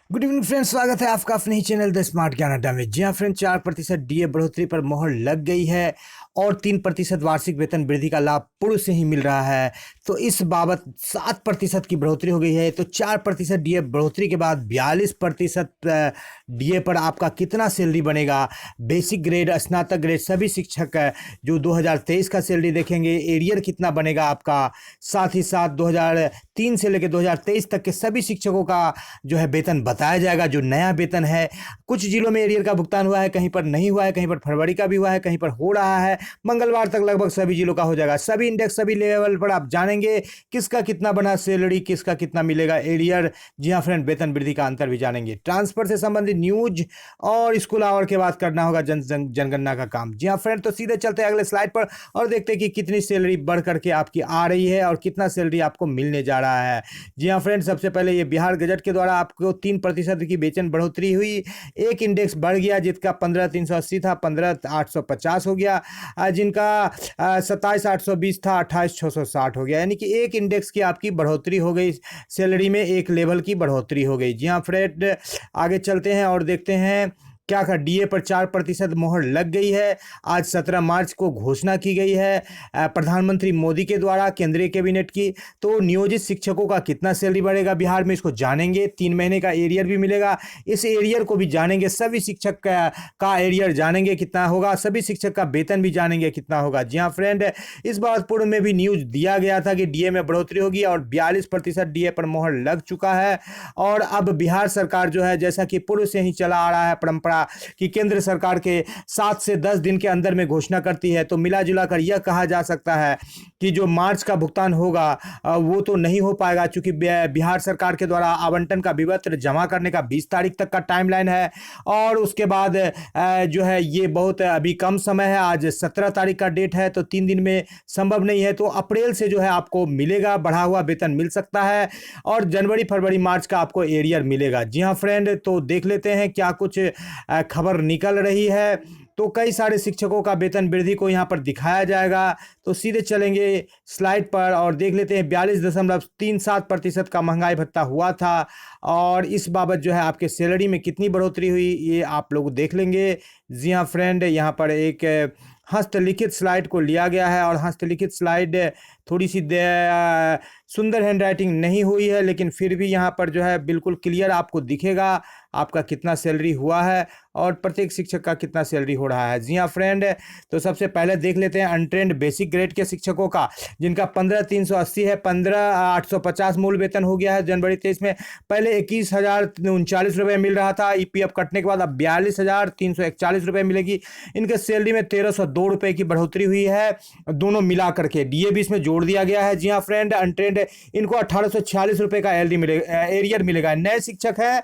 Good evening friends, स्वागत है आपका अपने ही चैनल द स्मार्ट ज्ञान अड्डा में। जी हाँ फ्रेंड्स, 4% डीए बढ़ोतरी पर मोहर लग गई है और 3% वार्षिक वेतन वृद्धि का लाभ पूर्व से ही मिल रहा है। तो इस बाबत 7% की बढ़ोतरी हो गई है। तो 4% डीए बढ़ोतरी के बाद 42% डीए पर आपका कितना सैलरी बनेगा? बेसिक ग्रेड, स्नातक ग्रेड सभी शिक्षक जो 2023 का सैलरी देखेंगे, एरियर कितना बनेगा आपका, साथ ही साथ 2003 से लेकर 2023 तक के सभी शिक्षकों का जो है वेतन बताया जाएगा। जो नया वेतन है, कुछ जिलों में एरियर का भुगतान हुआ है, कहीं पर नहीं हुआ है, कहीं पर फरवरी का भी हुआ है, कहीं पर हो रहा है। मंगलवार तक लगभग सभी जिलों का हो जाएगा। सभी इंडेक्स, सभी लेवल पर आप जानेंगे किसका कितना बना सैलरी, किसका कितना मिलेगा एरियर। जी हाँ फ्रेंड, वेतन वृद्धि का अंतर भी जानेंगे। ट्रांसफर से संबंधित न्यूज और स्कूल आवर के बाद करना होगा जनगणना का काम। जी हाँ फ्रेंड, तो सीधे चलते हैं अगले स्लाइड पर और देखते हैं कि कितनी सैलरी बढ़ करके आपकी आ रही है और कितना सैलरी आपको मिलने जा रहा है। जी हाँ फ्रेंड, सबसे पहले ये बिहार गजट के द्वारा आपको 3% की वेतन बढ़ोतरी हुई। एक इंडेक्स बढ़ गया जिसका 15,380 था, 15,850 हो गया। जिनका 27,820 था, 28,660 हो गया। यानी कि एक इंडेक्स की आपकी बढ़ोतरी हो गई, सैलरी में एक लेवल की बढ़ोतरी हो गई। जी हाँ फ्रेंड, आगे चलते हैं और देखते हैं क्या का डीए पर 4% मोहर लग गई है। आज 17 मार्च को घोषणा की गई है प्रधानमंत्री मोदी के द्वारा, केंद्रीय कैबिनेट की। तो नियोजित शिक्षकों का कितना सैलरी बढ़ेगा बिहार में, इसको जानेंगे। 3 महीने का एरियर भी मिलेगा, इस एरियर को भी जानेंगे। सभी शिक्षक का एरियर जानेंगे कितना होगा, सभी शिक्षक का वेतन भी जानेंगे कितना होगा। जी हाँ फ्रेंड, इस बात पूर्व में भी न्यूज दिया गया था कि डीए में बढ़ोतरी होगी और 42% डीए पर मोहर लग चुका है। और अब बिहार सरकार जो है, जैसा कि पूर्व से ही चला आ रहा है परंपरा कि केंद्र सरकार के 7 से 10 दिन के अंदर में घोषणा करती है, तो मिला जुला कर यह कहा जा सकता है कि जो मार्च का भुगतान होगा वो तो नहीं हो पाएगा, क्योंकि बिहार सरकार के द्वारा आवंटन का विवरण जमा करने का 20 तारीख तक का टाइमलाइन है। और उसके बाद जो है ये बहुत अभी कम समय है, आज 17 तारीख का डेट है, तो 3 दिन में संभव नहीं है। तो अप्रैल से जो है आपको मिलेगा, बढ़ा हुआ वेतन मिल सकता है और जनवरी फरवरी मार्च का आपको एरियर मिलेगा। जी हाँ फ्रेंड, तो देख लेते हैं क्या कुछ खबर निकल रही है। तो कई सारे शिक्षकों का वेतन वृद्धि को यहाँ पर दिखाया जाएगा। तो सीधे चलेंगे स्लाइड पर और देख लेते हैं। 42.37% का महंगाई भत्ता हुआ था और इस बाबत जो है आपके सैलरी में कितनी बढ़ोतरी हुई ये आप लोग देख लेंगे। जी हाँ फ्रेंड, यहाँ पर एक हस्तलिखित स्लाइड को लिया गया है और हस्तलिखित स्लाइड थोड़ी सी सुंदर हैंडराइटिंग नहीं हुई है, लेकिन फिर भी यहाँ पर जो है बिल्कुल क्लियर आपको दिखेगा आपका कितना सैलरी हुआ है और प्रत्येक शिक्षक का कितना सैलरी हो रहा है। जी हाँ फ्रेंड, तो सबसे पहले देख लेते हैं अनट्रेंड बेसिक ग्रेड के शिक्षकों का, जिनका 15,380 है, 15,850 मूल वेतन हो गया है जनवरी 23 में। पहले 21,039 रुपये मिल रहा था ईपीएफ कटने के बाद, अब 42,341 रुपये मिलेगी। इनके सैलरी में 1,302 रुपये की बढ़ोतरी हुई है, दोनों मिला करके डीए भी इसमें जोड़ दिया गया है। जी हाँ फ्रेंड, अनट्रेंड इनको 1,846 रुपये का एरियर मिलेगा। नए शिक्षक है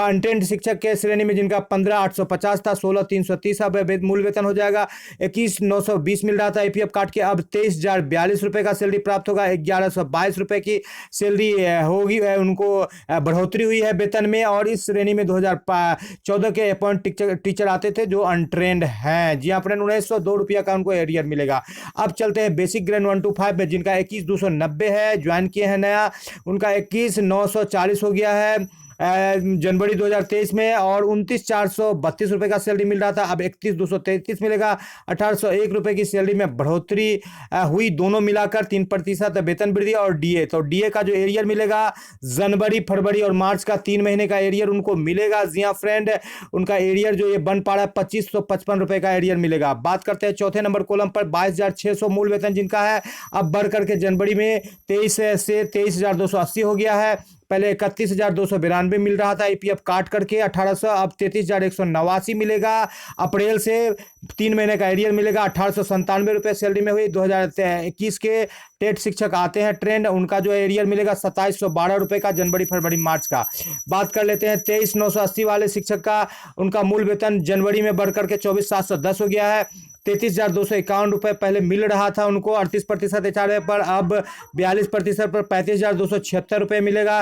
अनट्रेंड शिक्षक के श्रेणी में, जिनका 15,850 था, 16,330 मूल वेतन हो जाएगा। 21,920 मिल रहा था ईपीएफ काट के, अब 23,042 रुपये का सैलरी प्राप्त होगा। 1,122 रुपये की सैलरी होगी, उनको बढ़ोतरी हुई है वेतन में। और इस श्रेणी में 2014 के अपॉइंट टीचर आते थे जो अनट्रेंड हैं। जी हाँ फ्रेंड, 1,902 रुपया का उनको एरियर मिलेगा। अब चलते हैं बेसिक ग्रेड 1 to 5 में, जिनका 21,290 है, ज्वाइन किए हैं नया, उनका 21,940 हो गया है जनवरी 2023 में। और 29,432 रुपये का सैलरी मिल रहा था, अब 31,233 मिलेगा। 1,801 रुपये की सैलरी में बढ़ोतरी हुई, दोनों मिलाकर 3% वेतन वृद्धि और डीए। तो डीए का जो एरियर मिलेगा जनवरी फरवरी और मार्च का 3 महीने का एरियर उनको मिलेगा। जी हाँ फ्रेंड, उनका एरियर जो ये बन पा रहा है 2,555 रुपये का एरियर मिलेगा। बात करते हैं चौथे नंबर कॉलम पर, 22,600 मूल वेतन जिनका है, अब बढ़ करके जनवरी में 23 से 23,280 हो गया है। पहले 31,292 मिल रहा था ईपीएफ काट करके 1,800, अब 33,189 मिलेगा। अप्रैल से 3 महीने का एरियर मिलेगा। 1,897 रुपये सैलरी में हुई। 2021 के टेट शिक्षक आते हैं ट्रेंड, उनका जो एरियर मिलेगा 2,712 रुपये का जनवरी फरवरी मार्च का। बात कर लेते हैं 23,980 वाले शिक्षक का, उनका मूल वेतन जनवरी में बढ़ करके 24,710 हो गया है। 33,251 रुपये पहले मिल रहा था उनको 38% एचआरए पर, अब 42% पर 35,276 रुपये मिलेगा।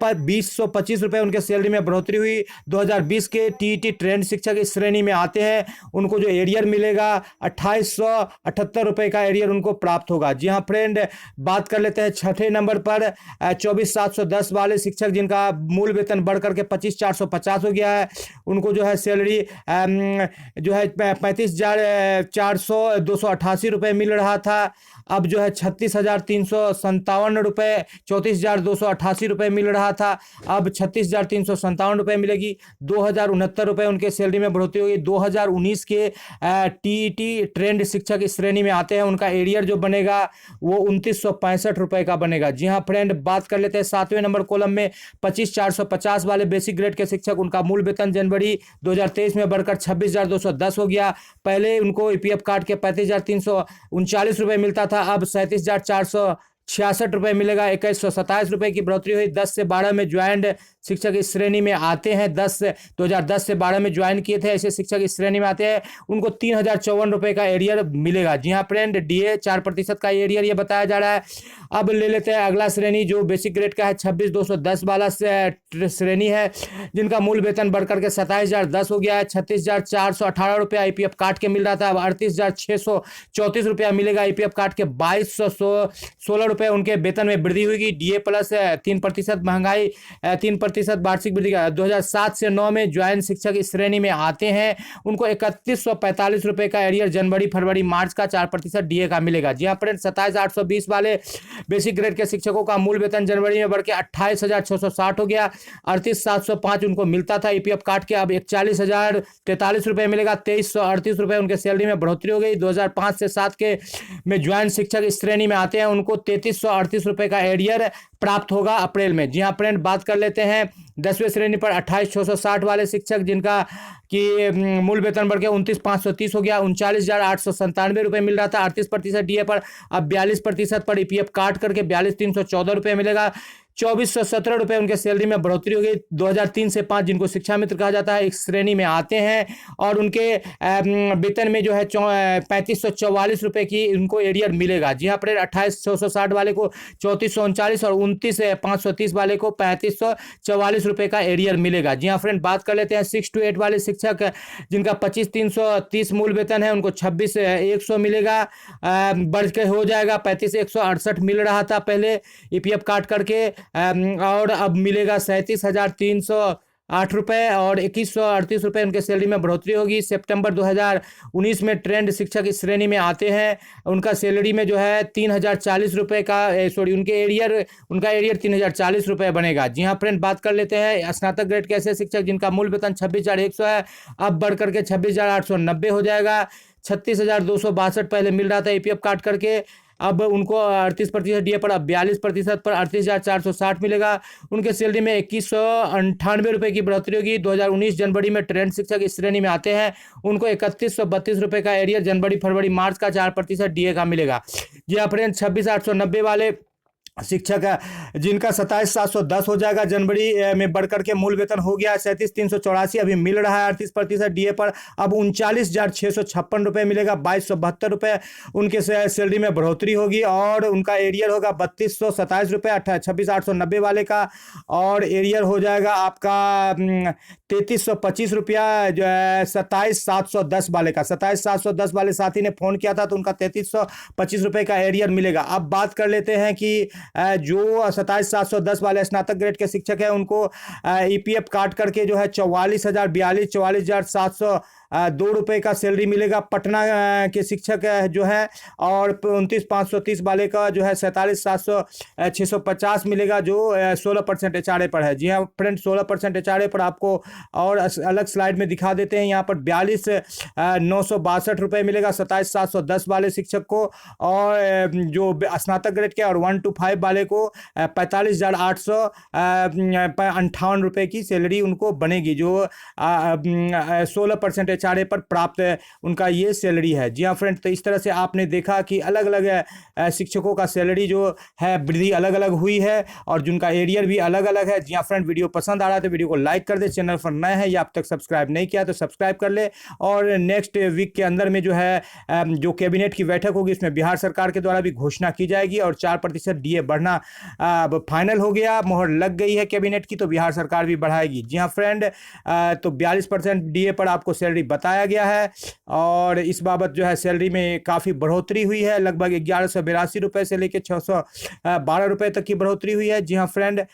2025 रुपये उनके सैलरी में बढ़ोतरी हुई। 2020 के टीईटी ट्रेंड शिक्षक इस श्रेणी में आते हैं, उनको जो एरियर मिलेगा 2878 रुपये का एरियर उनको प्राप्त होगा। जी हाँ फ्रेंड, बात कर लेते हैं छठे नंबर पर 24,710 वाले शिक्षक जिनका मूल वेतन बढ़ करके 25,450 हो गया है। उनको जो है सैलरी जो है 35,288 रुपये मिल रहा था, अब जो है 36,357 रुपये, 34,288 रुपये मिल रहा था, अब 36,357 रुपये मिलेगी। 2,069 रुपये उनके सैलरी में बढ़ोतरी होगी। 2019 के टीईटी ट्रेंड शिक्षक इस श्रेणी में आते हैं, उनका एरियर जो बनेगा वो 2965 रुपये का बनेगा। जी हाँ फ्रेंड, बात कर लेते हैं 7वें नंबर कॉलम में 25,450 वाले बेसिक ग्रेड के शिक्षक, उनका मूल वेतन जनवरी 2023 में बढ़कर 26,210 हो गया। पहले उनको ईपीएफ काट के 35,339 रुपये मिलता था, अब 37,466 रुपये मिलेगा। 2127 रुपये की बढ़ोतरी हुई। 10 से 12 में ज्वाइंट शिक्षक इस श्रेणी में आते हैं, 2010 से 12 में ज्वाइन किए थे ऐसे शिक्षक इस श्रेणी में आते हैं, उनको 3,054 रुपये का एरियर मिलेगा। जी हाँ फ्रेंड, डीए 4% का एरियर ये बताया जा रहा है। अब ले लेते हैं अगला श्रेणी जो बेसिक ग्रेड का है, 26,210 वाला श्रेणी है, जिनका मूल वेतन बढ़कर के 27,010 हो गया है। 36,418 रुपये आईपीएफ काट के मिल रहा था, अब 38,634 रुपया मिलेगा। आईपीएफ काट के 2,216 रुपये उनके वेतन में वृद्धि हुई। डीए प्लस 3% महंगाई 3% वार्षिक वृद्धि का। 2007 से 9 में ज्वाइन शिक्षक इस श्रेणी में आते हैं, उनको 3145 रुपये का एरियर जनवरी फरवरी मार्च का 4% डीए का मिलेगा। जी हाँ फ्रेंड, 27,820 वाले बेसिक ग्रेड के शिक्षकों का मूल वेतन जनवरी में बढ़ के 28,660 हो गया। 38,705 उनको मिलता था ईपीएफ काट के, अब 41,043 रुपये मिलेगा। 2338 रुपये उनके सैलरी में बढ़ोतरी हो गई। 2005 से 7 के में ज्वाइन शिक्षक इस श्रेणी में आते हैं, उनको 3338 रुपये का एरियर प्राप्त होगा अप्रैल में। जी हाँ फ्रेंड, बात कर लेते हैं 10वें श्रेणी पर 28,660 वाले शिक्षक जिनका कि मूल वेतन बढ़ के 29,530 हो गया। 39,897 रुपये मिल रहा था 38% डीए पर, अब 42% पर ईपीएफ काट करके 42,314 रुपये मिलेगा। 2,417 रुपये उनके सैलरी में बढ़ोतरी हो गई। 2003 से 5 जिनको शिक्षा मित्र कहा जाता है इस श्रेणी में आते हैं, और उनके वेतन में जो है 3544 रुपये की उनको एरियर मिलेगा। जी हाँ फ्रेंड, 28,660 वाले को 3439 और 29,530 वाले को 3544 रुपये का एरियर मिलेगा। जी हाँ फ्रेंड, बात कर लेते हैं 6 to 8 वाले शिक्षक जिनका 25,330 मूल वेतन है, उनको 26,100 मिलेगा, बढ़ के हो जाएगा 35,168 मिल रहा था पहले ईपीएफ काट करके, और अब मिलेगा 37,308 रुपये और 2138 रुपये उनके सैलरी में बढ़ोतरी होगी। सितंबर 2019 में ट्रेंड शिक्षक इस श्रेणी में आते हैं, उनका सैलरी में जो है 3,040 रुपये का उनका एरियर 3,040 रुपये बनेगा। जी हाँ फ्रेंड, बात कर लेते हैं स्नातक ग्रेड के ऐसे शिक्षक जिनका मूल वेतन 26,100 है, अब बढ़ करके 26,890 हो जाएगा। 36,262 पहले मिल रहा था ईपीएफ काट करके, अब उनको 38% डीए पर, अब 42% पर 38,460 मिलेगा। उनके सैलरी में 2,198 रुपये की बढ़ोतरी होगी। 2019 जनवरी में ट्रेंड शिक्षक इस श्रेणी में आते हैं, उनको 3132 रुपये का एरियर जनवरी फरवरी मार्च का 4% डीए का मिलेगा। जी हाँ फ्रेंड, 26,890 वाले शिक्षक है जिनका 27,710 हो जाएगा, जनवरी में बढ़कर के मूल वेतन हो गया 37,384, अभी मिल रहा है 38% डीए पर, अब 39,656 रुपये मिलेगा। 2,272 रुपये उनके सैलरी में बढ़ोतरी होगी, और उनका एरियर होगा 3,227 रुपये 26,890 वाले का, और एरियर हो जाएगा आपका 3,325 रुपया 27,710 वाले का। 27,710 वाले साथी ने फ़ोन किया था तो उनका 3,325 रुपये का एरियर मिलेगा। अब बात कर लेते हैं कि जो 27,710 वाले स्नातक ग्रेड के शिक्षक हैं उनको ईपीएफ काट करके जो है 44,042 रुपये का सैलरी मिलेगा। पटना के शिक्षक जो है, और 29,530 वाले का जो है 47,650 मिलेगा, जो 16% एचआरए पर है। जी हाँ फ्रेंड, 16% एचआरए पर आपको और अलग स्लाइड में दिखा देते हैं। यहाँ पर 42,962 रुपये मिलेगा 27,710 वाले शिक्षक को, और जो स्नातक ग्रेड के और 1 to 5 वाले को 45,858 रुपये की सैलरी उनको बनेगी, जो 16% चारे पर प्राप्त उनका ये सैलरी है। जी हाँ फ्रेंड, तो इस तरह से आपने देखा कि अलग अलग शिक्षकों का सैलरी जो है वृद्धि अलग अलग हुई है और जिनका एरियर भी अलग अलग है। जी हाँ फ्रेंड, वीडियो पसंद आ रहा है तो वीडियो को लाइक कर दे, चैनल पर नए हैं या अब तक सब्सक्राइब नहीं किया तो सब्सक्राइब कर ले। और नेक्स्ट वीक के अंदर में जो है जो कैबिनेट की बैठक होगी उसमें बिहार सरकार के द्वारा भी घोषणा की जाएगी और 4% डीए बढ़ना फाइनल हो गया, मोहर लग गई है कैबिनेट की, तो बिहार सरकार भी बढ़ाएगी। जी हाँ फ्रेंड, तो 42% डीए पर आपको सैलरी बताया गया है और इस बाबत जो है सैलरी में काफ़ी बढ़ोतरी हुई है, लगभग 1182 रुपये से लेकर 612 रुपये तक की बढ़ोतरी हुई है। जी हाँ फ्रेंड,